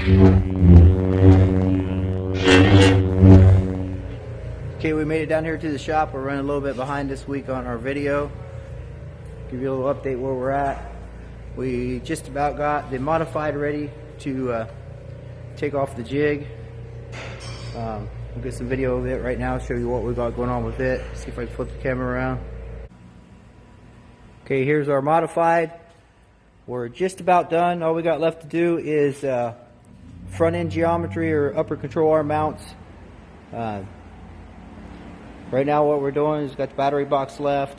Okay, we made it down here to the shop. We're running a little bit behind this week on our video. Give you a little update where we're at. We just about got the modified ready to take off the jig. We'll get some video of it right now, show you what we got going on with it. See if I can flip the camera around. Okay, here's our modified. We're just about done. All we got left to do is front end geometry or upper control arm mounts. Right now what we're doing is got the battery box left.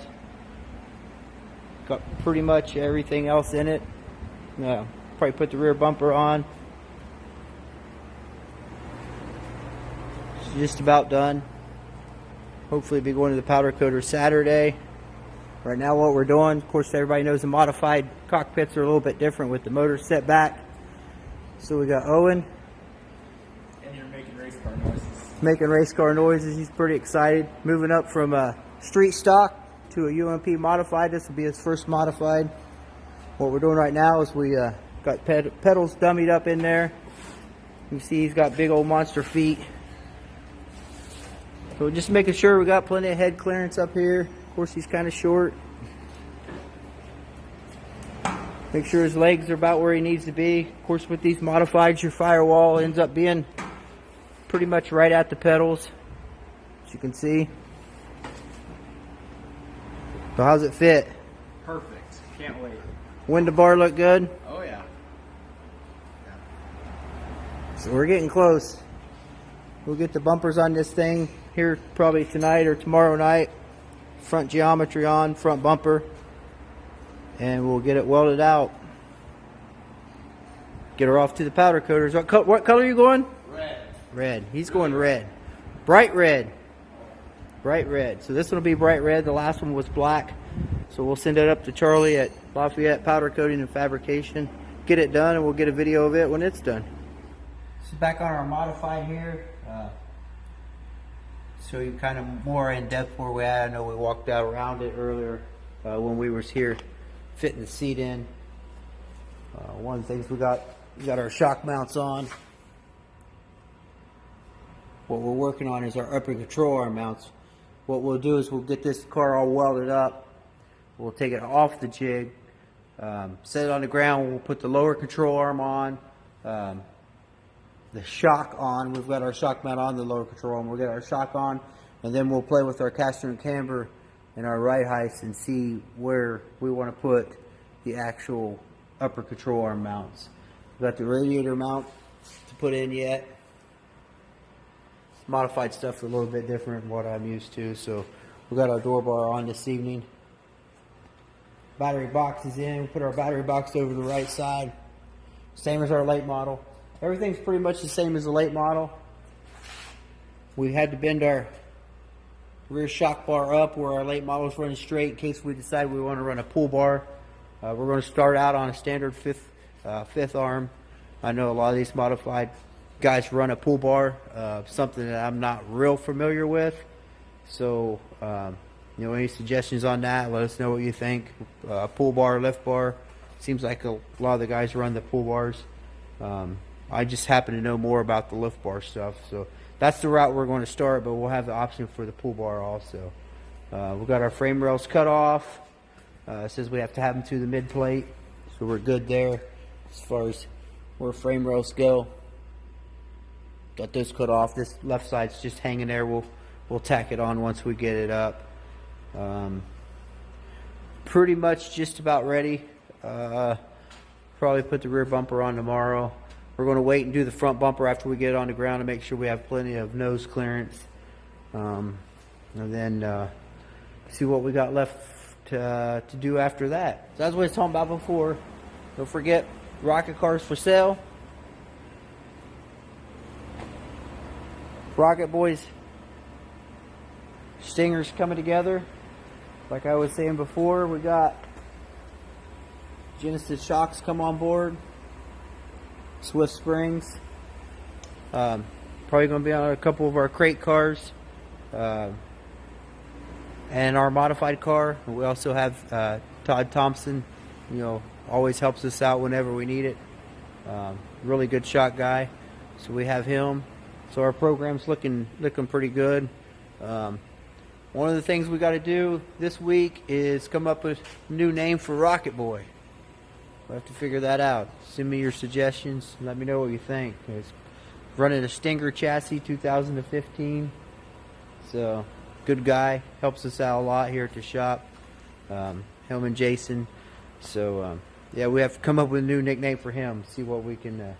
Got pretty much everything else in it. Probably put the rear bumper on. It's just about done. Hopefully be going to the powder coater Saturday. Right now what we're doing, of course everybody knows the modified cockpits are a little bit different with the motor set back. So we got Owen. And you're making race car noises. Making race car noises. He's pretty excited. Moving up from a street stock to a UMP modified. This will be his first modified. What we're doing right now is we got pedals dummied up in there. You see he's got big old monster feet. So we're just making sure we got plenty of head clearance up here. Of course he's kind of short. Make sure his legs are about where he needs to be. Of course with these modifieds your firewall ends up being pretty much right at the pedals, as you can see. So how's it fit? Perfect. Can't wait. Window bar look good? Oh yeah. So we're getting close. We'll get the bumpers on this thing here probably tonight or tomorrow night. Front geometry on, front bumper. And we'll get it welded out. Get her off to the powder coaters. What color are you going? Red. Red. He's going red. Bright red. Bright red. So this one will be bright red. The last one was black. So we'll send it up to Charlie at Lafayette Powder Coating and Fabrication. Get it done and we'll get a video of it when it's done. This is back on our modified here. So you kind of more in depth where we're at. I know we walked out around it earlier when we was here fitting the seat in. One of the things we got our shock mounts on. What we're working on is our upper control arm mounts. What we'll do is we'll get this car all welded up. We'll take it off the jig, set it on the ground. We'll put the lower control arm on, the shock on. We've got our shock mount on the lower control arm. We'll get our shock on, and then we'll play with our caster and camber and our ride heights and see where we want to put the actual upper control arm mounts. We've got the radiator mount to put in yet. Modified stuff a little bit different than what I'm used to. So we got our door bar on this evening. Battery box is in. We put our battery box over the right side. Same as our late model. Everything's pretty much the same as the late model. We had to bend our rear shock bar up where our late model is running straight in case we decide we want to run a pull bar. We're going to start out on a standard fifth arm. I know a lot of these modified guys run a pull bar, something that I'm not real familiar with. So, any suggestions on that? Let us know what you think. Pull bar, lift bar. Seems like a lot of the guys run the pull bars. I just happen to know more about the lift bar stuff. So that's the route we're going to start, but we'll have the option for the pull bar also. We've got our frame rails cut off. It says we have to have them to the mid plate, so we're good there as far as where frame rails go. Got those cut off. This left side's just hanging there. We'll tack it on once we get it up. Pretty much just about ready. Probably put the rear bumper on tomorrow. We're going to wait and do the front bumper after we get it on the ground to make sure we have plenty of nose clearance. And then see what we got left to do after that. So that's what I was talking about before. Don't forget, Rocket Cars for sale. Rocket Boys Stingers coming together. Like I was saying before, we got Genesis shocks come on board. Swift springs. Probably going to be on a couple of our crate cars. And our modified car. We also have Todd Thompson, always helps us out whenever we need it. really good shot guy. So we have him. So our program's looking pretty good. One of the things we got to do this week is come up with a new name for Rocket Boy. We'll have to figure that out. Send me your suggestions. Let me know what you think. It's running a Stinger chassis 2015. So, good guy. Helps us out a lot here at the shop. Him and Jason. So, yeah, we have to come up with a new nickname for him. See what we can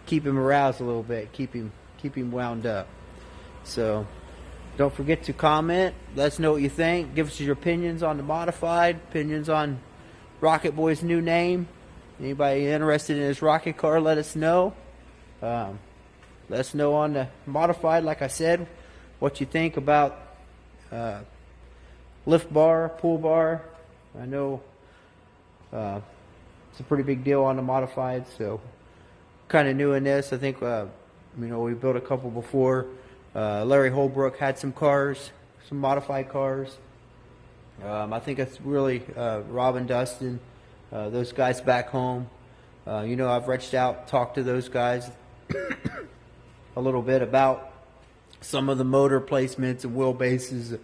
keep him aroused a little bit. Keep him wound up. So, don't forget to comment. Let us know what you think. Give us your opinions on the modified. Opinions on Rocket Boy's new name. Anybody interested in his rocket car, let us know. Let us know on the modified, like I said, what you think about lift bar, pull bar. I know it's a pretty big deal on the modified, so kind of new in this. I think we built a couple before. Larry Holbrook had some cars, some modified cars. I think it's really Rob and Dustin, those guys back home. I've reached out, talked to those guys a little bit about some of the motor placements and wheelbases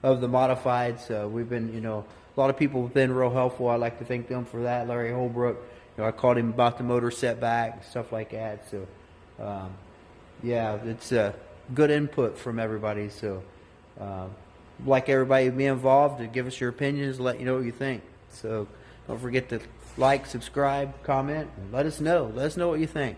of the modified. So we've been, a lot of people have been real helpful. I'd like to thank them for that. Larry Holbrook, I called him about the motor setback, stuff like that. So, yeah, it's good input from everybody. So, like everybody to be involved, to give us your opinions, let you know what you think. So don't forget to like, subscribe, comment, and let us know. Let us know what you think.